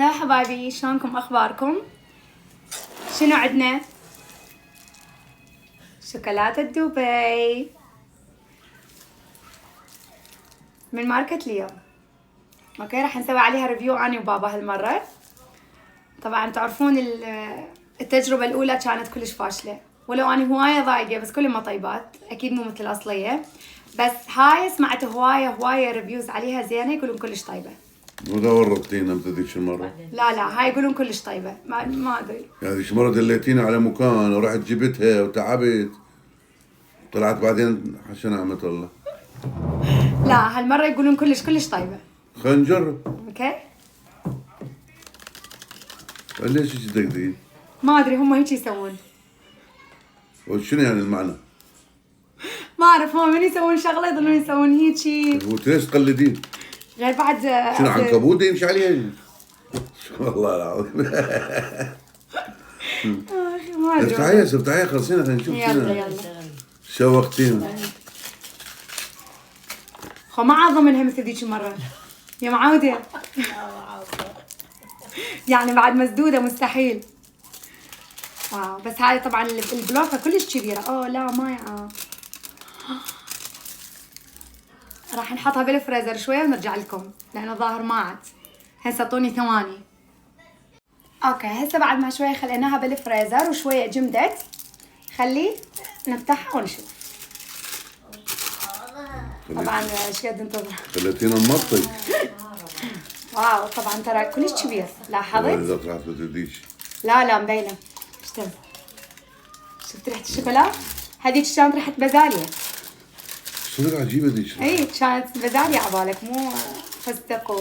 هلا حبايبي، شلونكم اخباركم؟ شنو عندنا؟ شوكولاتة دبي من ماركة ليو. اوكي، راح نسوي عليها ريفيو انا وبابا هالمرة. طبعا تعرفون التجربة الاولى كانت كلش فاشلة، ولو انا هواية ضايقة بس كلها ما طيبات، اكيد مو مثل الاصلية. بس هاي سمعت هواية ريفيوز عليها زينة، يقولون كلش طيبة. ولا ورطتينا انت ذيك المره؟ لا هاي يقولون كلش طيبة، ما ادري. يعني ذيك المره دليتينا على مكان ورحت جبتها وتعبت، طلعت بعدين حسن نعمة الله. لا هالمرة يقولون كلش طيبة. خلينا نجرب. اوكي، ليش هيك تدقدقين؟ ما ادري هم هيك يسوون. وشنو يعني المعنى؟ ما اعرف، هم من يسوون شغله يظلون يسوون هيجي. ليش تقلدين؟ غير بعد شنو عنكبوت يمشي عليها؟ والله العظيم. ما ادري. افتحيها خلصينا خلينا نشوف يلا شوقتينا. خو ما عاظم منها مثل ذيك المره يا معوده. يعني بعد مسدوده مستحيل. بس هاي طبعا البلوكه كلش كبيره. لا ما راح نحطها بالفريزر شويه ونرجع لكم لانه ظاهر ماعت. هسه اعطوني ثواني. اوكي، هسه بعد ما شويه خليناها بالفريزر وشويه جمدت، خلي نفتحها ونشوف. طبعا ايش قد انتظر. خليتينا نمطي. واو، طبعا ترى كلش كبير، لاحظت؟ اذا طلعت ما تديش. لا مبينه. شفت ريحه الشوكولا؟ هذيك كانت ريحه بازاليا. صدق عجيبه ذيك. اي كانت بازاليا عبالك، مو فستق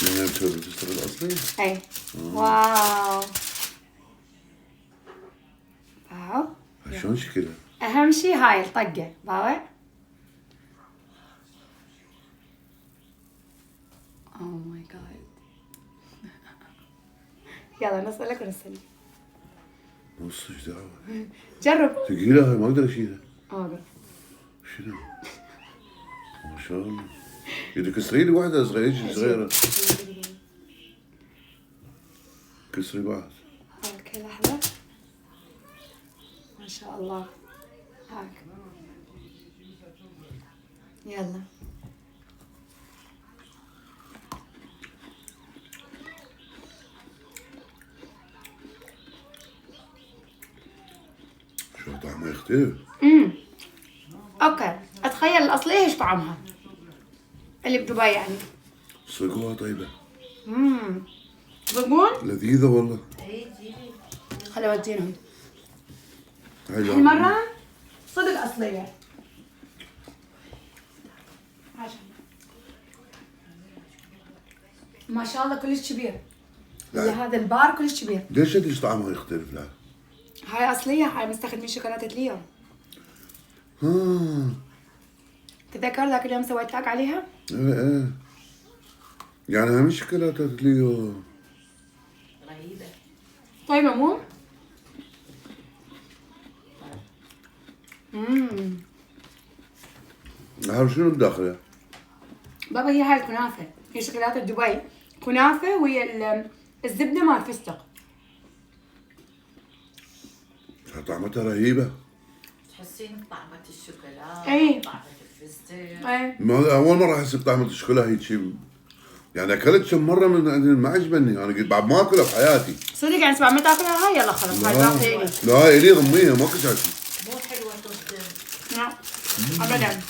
من تشوف الفستق الاصلي؟ اي. واو شلون شكلها؟ اهم شي هاي الطقه باوع. اوه ماي جاد. يلا نسألك ونسألك. نص ايش دعوه؟ جرب. ثقيله هاي ما اقدر اشيلها. اقدر. شنو؟ ما شاء الله. اذا كسري لي واحده صغيره. كسري بعض. اوكي لحظه. ما شاء الله. هاك. يلا. شو طعمها يختلف. اوكي، اتخيل الاصليه ايش طعمها اللي بدبي يعني. صدقوها طيبه. بقول لذيذه والله. خلي اودينهم هاي المره صدق اصليه. ما شاء الله كلش كبير. هذا البار كلش كبير. ليش طعمها يختلف؟ لا هاي اصليه، هاي مستخدمين شوكولاته ليو. تذكر ذاك اليوم سويت تاك عليها؟ ايه يعني هم شوكولاته ليو رهيبه. طيبه مو؟ عارف شنو بداخلها؟ بابا هي هاي الكنافه، هي شوكولاته دبي، كنافه ويا الزبده مال الفستق. طعمتها رهيبه. تحسين بطعمة الشوكولا؟ اي طعمة الفستق. اي. ما اول مره احس بطعمه الشوكولا هيك شيء. يعني اكلت كم مره من ما عجبني، انا قلت بعد ما اكلها بحياتي. صدق يعني تبع ما تاكلها هاي، يلا خلاص هاي باقي لي. لا الي ضميها ماكو شيء. مو حلوة تردم. لا ابدا.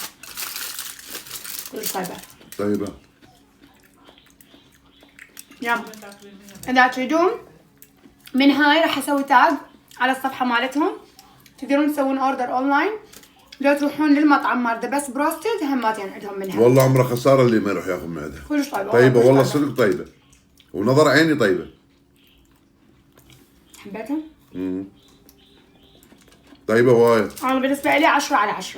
كلش طيبه. طيبه. يلا اذا تريدون من هاي راح اسوي تاج على الصفحه مالتهم، تقدرون تسوون اوردر اونلاين. لو تروحون للمطعم مال ذا بس بروستد هماتين عندهم منها. والله عمره خساره اللي ما يروح ياخذ معده. كلش طيبه. طيبه والله صدق طيبه. ونظر عيني طيبه. حبيتهم؟ طيبه وايد. انا بالنسبه لي 10/10.